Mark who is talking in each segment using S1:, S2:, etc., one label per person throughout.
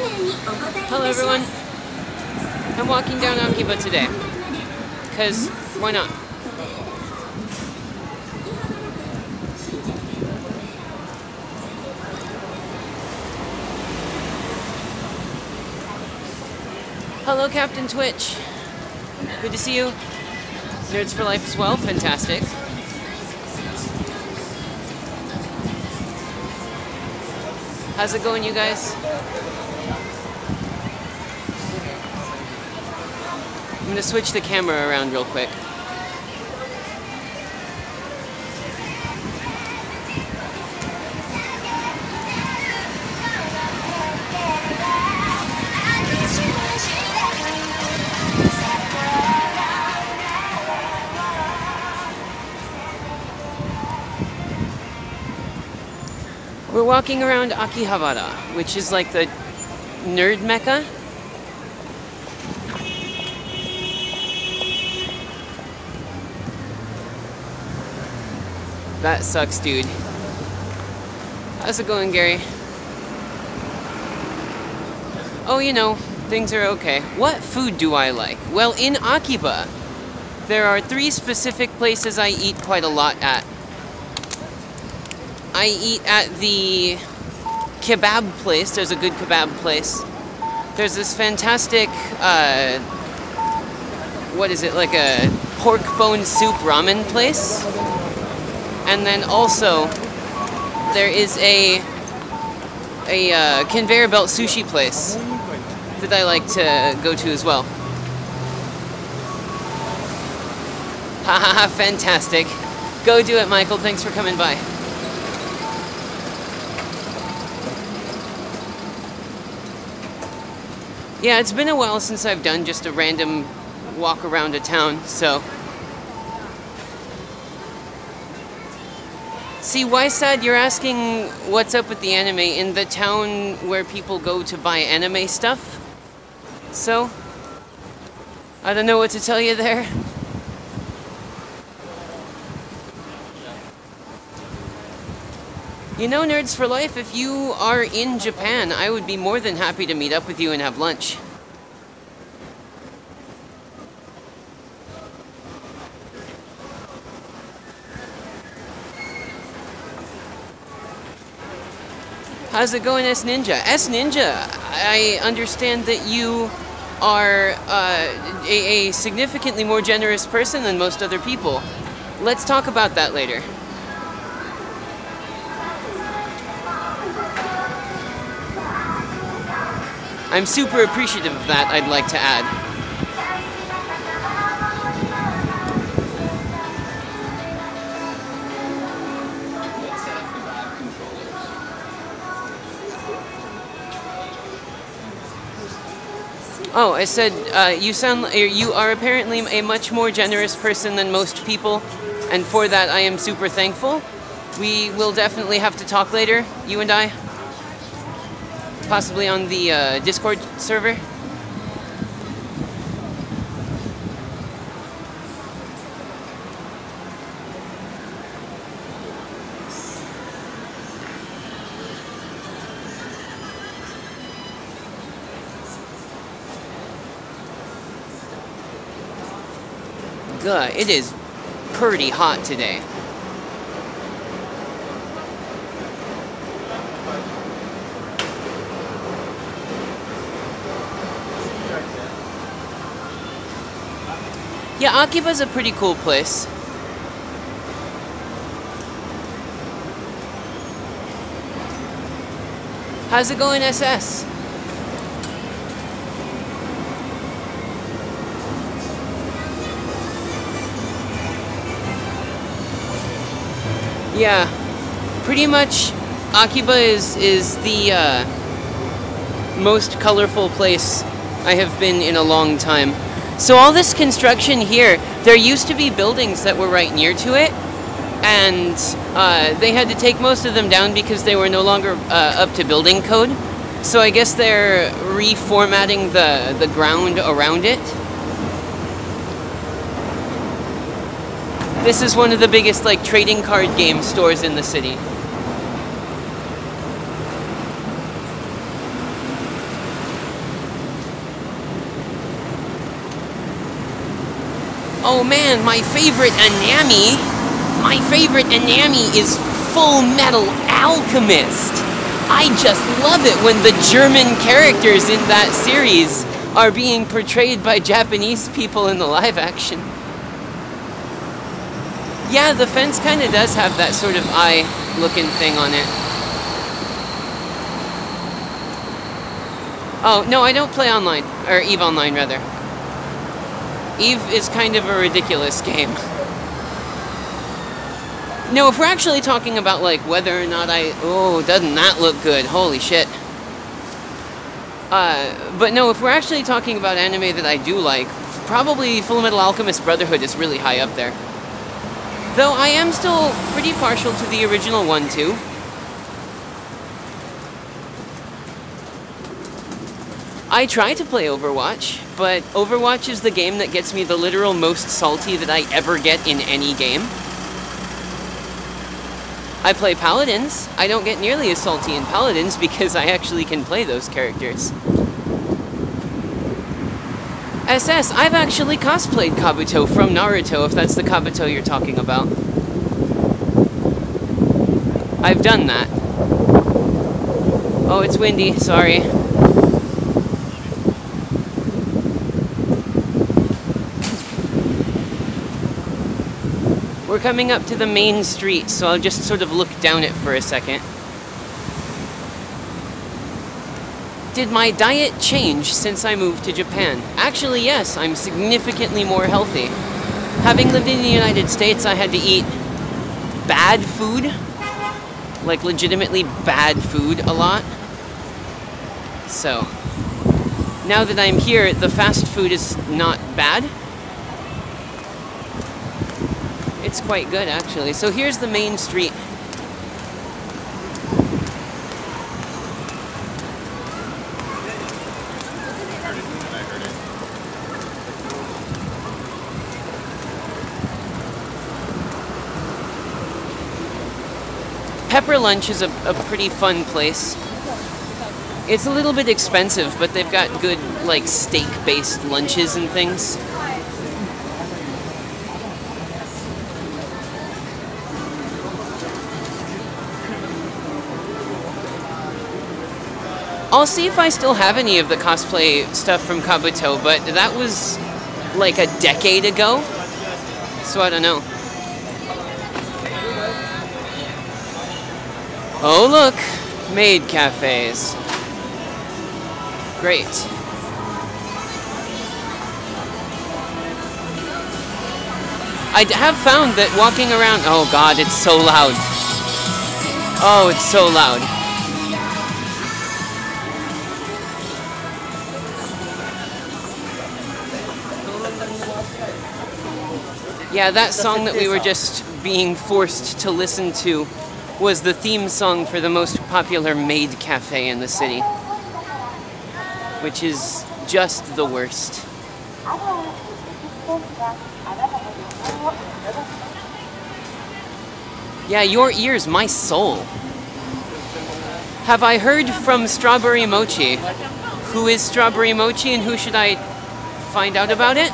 S1: Hello everyone. I'm walking down Akiba today. Because, why not? Hello Captain Twitch. Good to see you. Nerds for Life as well. Fantastic. How's it going, you guys? I'm gonna switch the camera around real quick. We're walking around Akihabara, which is like the nerd mecca. That sucks, dude. How's it going, Gary? Oh, you know, things are okay. What food do I like? Well, in Akiba, there are 3 specific places I eat quite a lot at. I eat at the kebab place. There's a good kebab place. There's this fantastic, what is it, like a pork bone soup ramen place. And then also, there is a conveyor belt sushi place that I like to go to as well. Haha, fantastic. Go do it, Michael. Thanks for coming by. Yeah, it's been a while since I've done just a random walk around a town, so... See, why sad? You're asking what's up with the anime in the town where people go to buy anime stuff? So, I don't know what to tell you there. You know, Nerds for Life, if you are in Japan, I would be more than happy to meet up with you and have lunch. How's it going, S Ninja? S Ninja, I understand that you are a significantly more generous person than most other people. Let's talk about that later. I'm super appreciative of that, I'd like to add. Oh, I said, you are apparently a much more generous person than most people, and for that I am super thankful. We will definitely have to talk later, you and I. Possibly on the Discord server. God, it is pretty hot today. Yeah, Akiba's a pretty cool place. How's it going, SS? Yeah, pretty much Akiba is the most colorful place I have been in a long time. So all this construction here, there used to be buildings that were right near to it, and they had to take most of them down because they were no longer up to building code. So I guess they're reformatting the ground around it. This is one of the biggest like trading card game stores in the city. Oh man, my favorite anime. My favorite anime is Full Metal Alchemist. I just love it when the German characters in that series are being portrayed by Japanese people in the live action. Yeah, the fence kind of does have that sort of eye-looking thing on it. Oh, no, I don't play online. Or EVE Online, rather. EVE is kind of a ridiculous game. No, if we're actually talking about, like, whether or not oh, doesn't that look good? Holy shit. But no, if we're actually talking about anime that I do like, probably Full Metal Alchemist Brotherhood is really high up there. Though I am still pretty partial to the original one, too. I try to play Overwatch, but Overwatch is the game that gets me the literal most salty that I ever get in any game. I play Paladins. I don't get nearly as salty in Paladins because I actually can play those characters. SS, I've actually cosplayed Kabuto from Naruto, if that's the Kabuto you're talking about. I've done that. Oh, it's windy, sorry. We're coming up to the main street, so I'll just sort of look down it for a second. Did my diet change since I moved to Japan? Actually, yes, I'm significantly more healthy. Having lived in the United States, I had to eat bad food, like legitimately bad food a lot. So, now that I'm here, the fast food is not bad. It's quite good, actually. So here's the main street. Pepper Lunch is a pretty fun place. It's a little bit expensive, but they've got good, like, steak-based lunches and things. I'll see if I still have any of the cosplay stuff from Kabuto, but that was like a decade ago, so I don't know. Oh look, Maid Cafes. Great. I have found that walking around... Oh god, it's so loud. Oh, it's so loud. Yeah, that song that we were just being forced to listen to was the theme song for the most popular Maid Cafe in the city. Which is just the worst. Yeah, your ears, my soul. Have I heard from Strawberry Mochi? Who is Strawberry Mochi and who should I find out about it?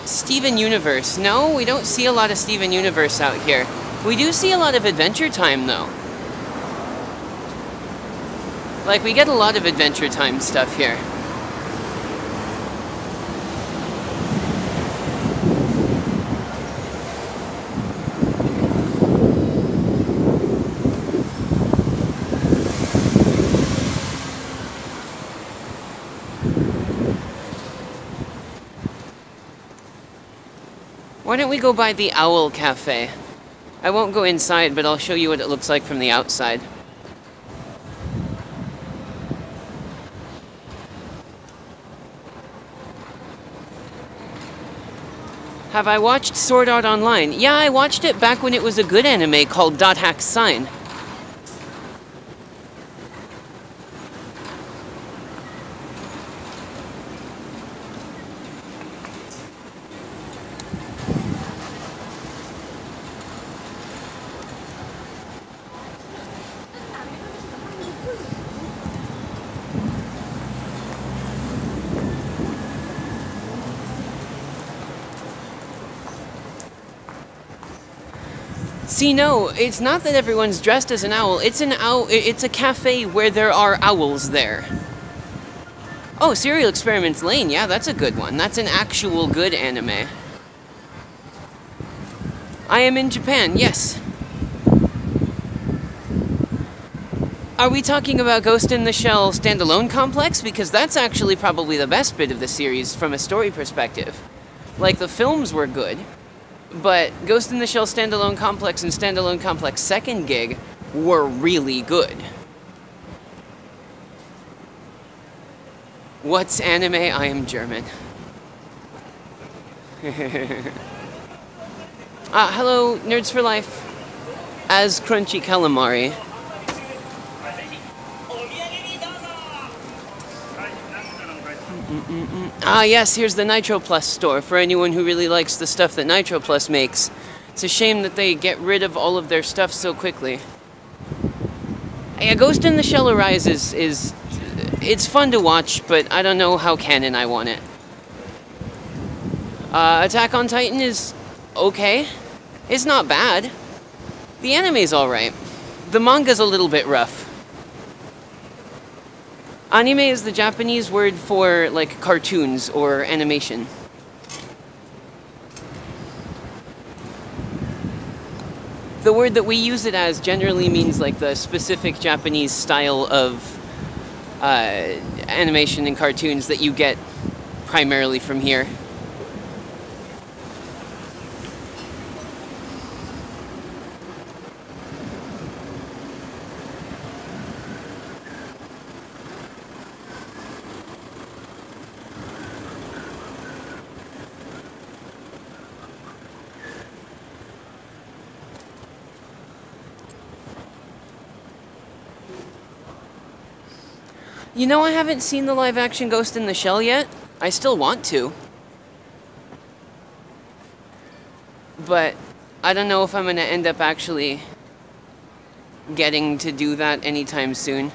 S1: Steven Universe. No, we don't see a lot of Steven Universe out here. We do see a lot of Adventure Time, though. Like, we get a lot of Adventure Time stuff here. Why don't we go by the Owl Cafe? I won't go inside, but I'll show you what it looks like from the outside. Have I watched Sword Art Online? Yeah, I watched it back when it was a good anime called Dot Hack Sign. See, no, it's not that everyone's dressed as an owl. It's an owl. It's a cafe where there are owls there. Oh, Serial Experiments Lane. Yeah, that's a good one. That's an actual good anime. I am in Japan. Yes. Are we talking about Ghost in the Shell standalone complex? Because that's actually probably the best bit of the series from a story perspective. Like, the films were good, but Ghost in the Shell standalone complex and standalone complex second gig were really good. What's anime? I am German. Hello, Nerds for Life. As Crunchy Calamari. Yes, here's the Nitro Plus store for anyone who really likes the stuff that Nitro Plus makes. It's a shame that they get rid of all of their stuff so quickly. Yeah, Ghost in the Shell Arise is it's fun to watch, but I don't know how canon I want it. Attack on Titan is okay. It's not bad. The anime's alright. The manga's a little bit rough. Anime is the Japanese word for, like, cartoons or animation. The word that we use it as generally means, like, the specific Japanese style of animation and cartoons that you get primarily from here. You know, I haven't seen the live-action Ghost in the Shell yet. I still want to. But I don't know if I'm going to end up actually getting to do that anytime soon.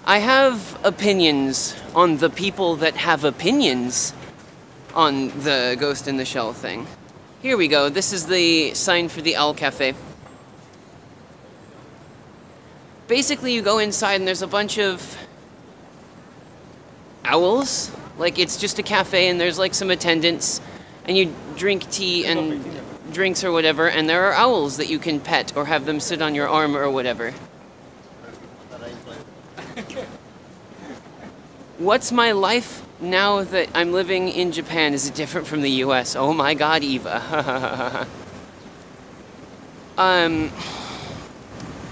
S1: I have opinions on the people that have opinions on the Ghost in the Shell thing. Here we go. This is the sign for the Owl Cafe. Basically, you go inside and there's a bunch of owls. Like, it's just a cafe and there's like some attendants and you drink tea and drinks or whatever, and there are owls that you can pet or have them sit on your arm or whatever. What's my life now that I'm living in Japan? Is it different from the US? Oh my god, Eva.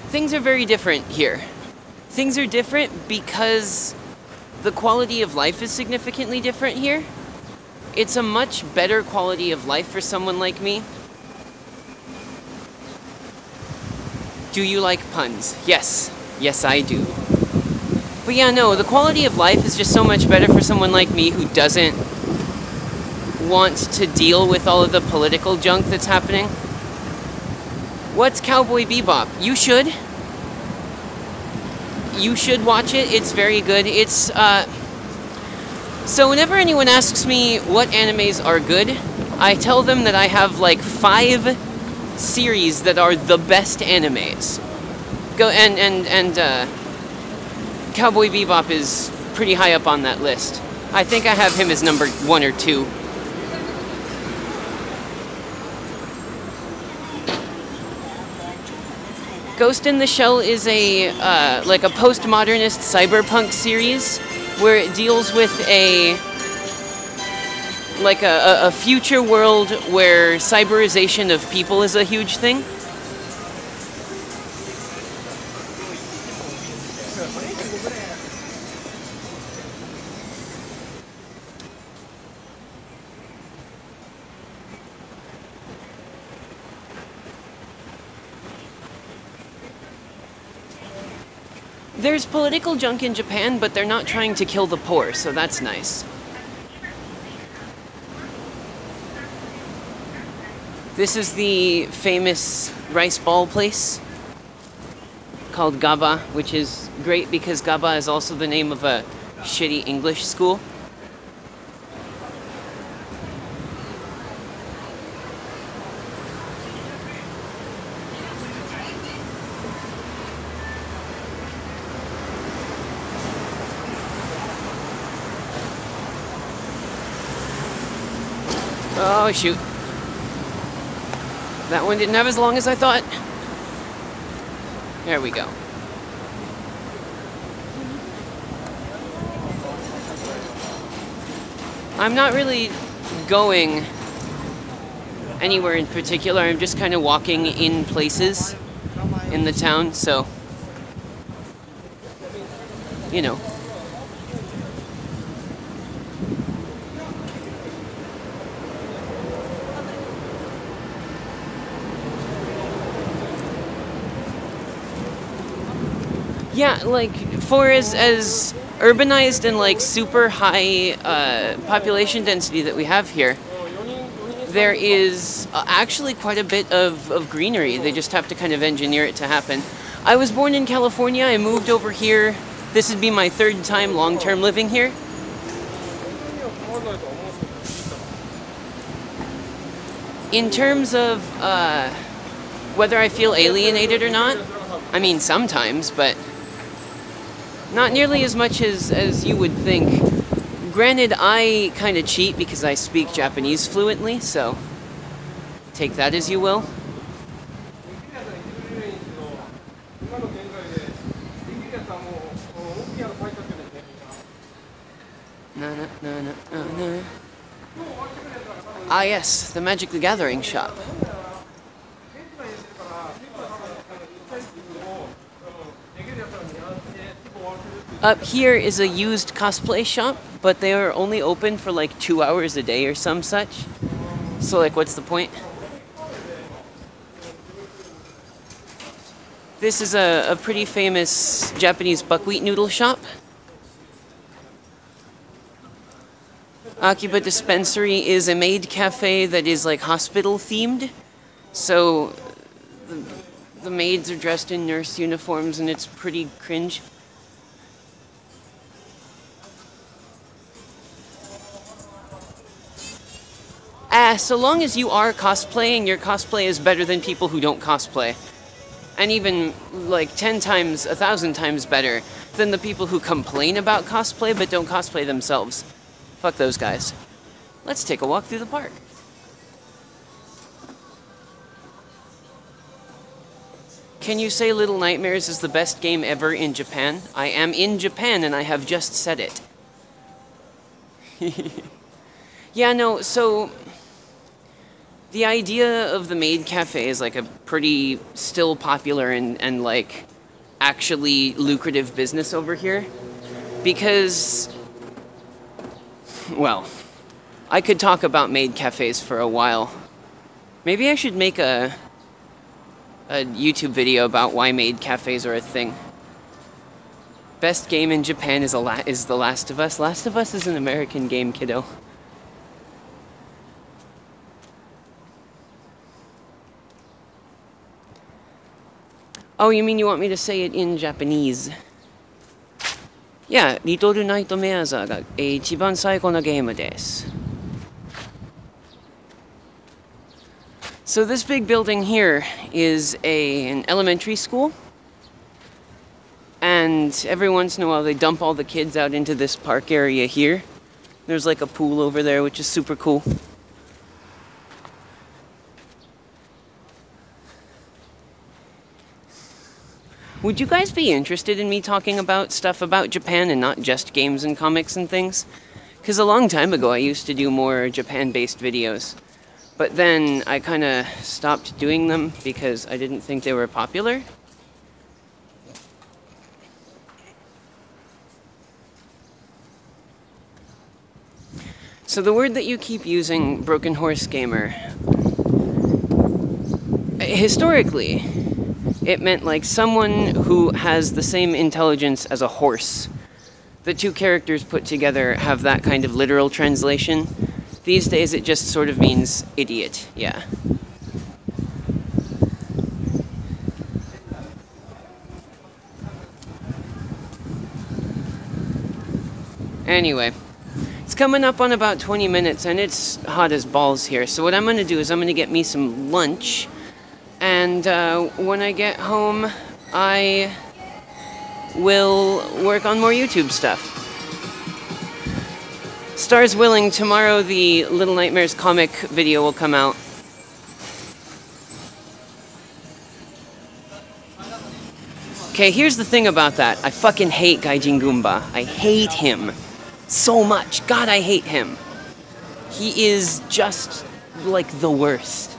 S1: Things are very different here. Things are different because the quality of life is significantly different here. It's a much better quality of life for someone like me. Do you like puns? Yes. Yes, I do. But yeah, no, the quality of life is just so much better for someone like me who doesn't want to deal with all of the political junk that's happening. What's Cowboy Bebop? You should. You should watch it. It's very good. It's, so whenever anyone asks me what animes are good, I tell them that I have like 5 series that are the best animes. Cowboy Bebop is pretty high up on that list. I think I have him as number 1 or 2. Ghost in the Shell is a like a postmodernist cyberpunk series where it deals with a future world where cyberization of people is a huge thing. There's political junk in Japan, but they're not trying to kill the poor, so that's nice. This is the famous rice ball place called GABA, which is great because GABA is also the name of a shitty English school. Oh, shoot. That one didn't have as long as I thought. There we go. I'm not really going anywhere in particular. I'm just kind of walking in places in the town, so, you know. Yeah, like, for as urbanized and, like, super high population density that we have here, there is actually quite a bit of greenery. They just have to kind of engineer it to happen. I was born in California. I moved over here. This would be my third time long-term living here. In terms of whether I feel alienated or not, I mean, sometimes, but not nearly as much as you would think. Granted, I kind of cheat because I speak Japanese fluently, so take that as you will. Ah yes, the Magic the Gathering shop. Up here is a used cosplay shop, but they are only open for like 2 hours a day or some such. So like, what's the point? This is a pretty famous Japanese buckwheat noodle shop. Akiba Dispensary is a maid cafe that is like hospital themed. So the maids are dressed in nurse uniforms and it's pretty cringe. So long as you are cosplaying, your cosplay is better than people who don't cosplay. And even like 10 times, 1,000 times better than the people who complain about cosplay but don't cosplay themselves. Fuck those guys. Let's take a walk through the park. Can you say Little Nightmares is the best game ever in Japan? I am in Japan and I have just said it. Yeah, no, so the idea of the Maid Cafe is like a pretty still popular and like actually lucrative business over here. Because, well, I could talk about maid cafes for a while. Maybe I should make a YouTube video about why maid cafes are a thing. Best game in Japan is The Last of Us. Last of Us is an American game, kiddo. Oh, you mean you want me to say it in Japanese? Yeah, Little Nightmares が一番最高のゲームです。So this big building here is an elementary school. And every once in a while they dump all the kids out into this park area here. There's like a pool over there, which is super cool. Would you guys be interested in me talking about stuff about Japan and not just games and comics and things? Because a long time ago I used to do more Japan-based videos. But then I kind of stopped doing them because I didn't think they were popular. So the word that you keep using, Broken Horse Gamer, historically, it meant like someone who has the same intelligence as a horse. The two characters put together have that kind of literal translation. These days it just sort of means idiot, yeah. Anyway, it's coming up on about 20 minutes and it's hot as balls here. So what I'm going to do is I'm going to get me some lunch. And when I get home, I will work on more YouTube stuff. Stars willing, tomorrow the Little Nightmares comic video will come out. Okay, here's the thing about that. I fucking hate Gaijingoomba. I hate him so much. God, I hate him. He is just, like, the worst.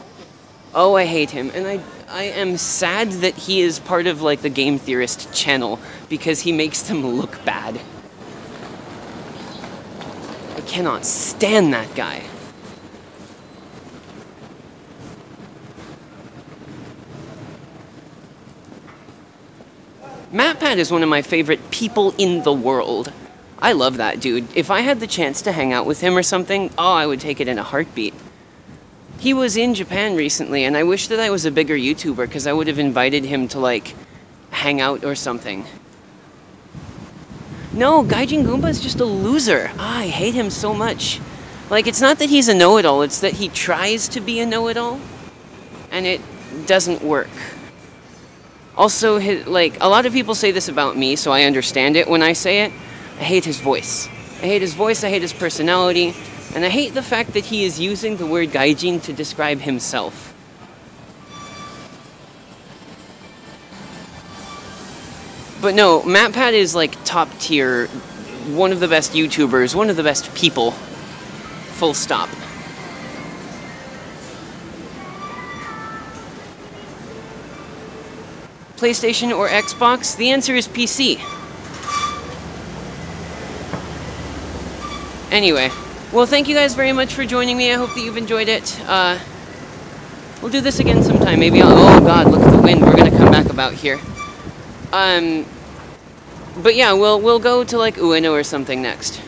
S1: Oh, I hate him. And I am sad that he is part of, like, the Game Theorist channel, because he makes them look bad. I cannot stand that guy. MatPat is one of my favorite people in the world. I love that dude. If I had the chance to hang out with him or something, oh, I would take it in a heartbeat. He was in Japan recently, and I wish that I was a bigger YouTuber, because I would have invited him to, like, hang out or something. No, Gaijingoomba is just a loser. I hate him so much. Like, it's not that he's a know-it-all, it's that he tries to be a know-it-all, and it doesn't work. Also, like, a lot of people say this about me, so I understand it when I say it. I hate his voice. I hate his voice, I hate his personality, and I hate the fact that he is using the word gaijin to describe himself. But no, MatPat is, like, top tier, one of the best YouTubers, one of the best people. Full stop. PlayStation or Xbox? The answer is PC. Anyway, well, thank you guys very much for joining me. I hope that you've enjoyed it. We'll do this again sometime. Maybe oh god, look at the wind. We're gonna come back about here. But yeah, we'll go to, like, Ueno or something next.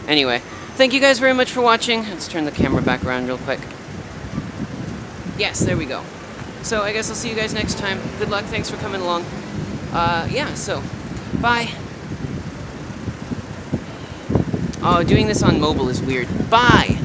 S1: Anyway, thank you guys very much for watching. Let's turn the camera back around real quick. Yes, there we go. So I guess I'll see you guys next time. Good luck, thanks for coming along. Yeah, so, bye. Oh, doing this on mobile is weird. Bye!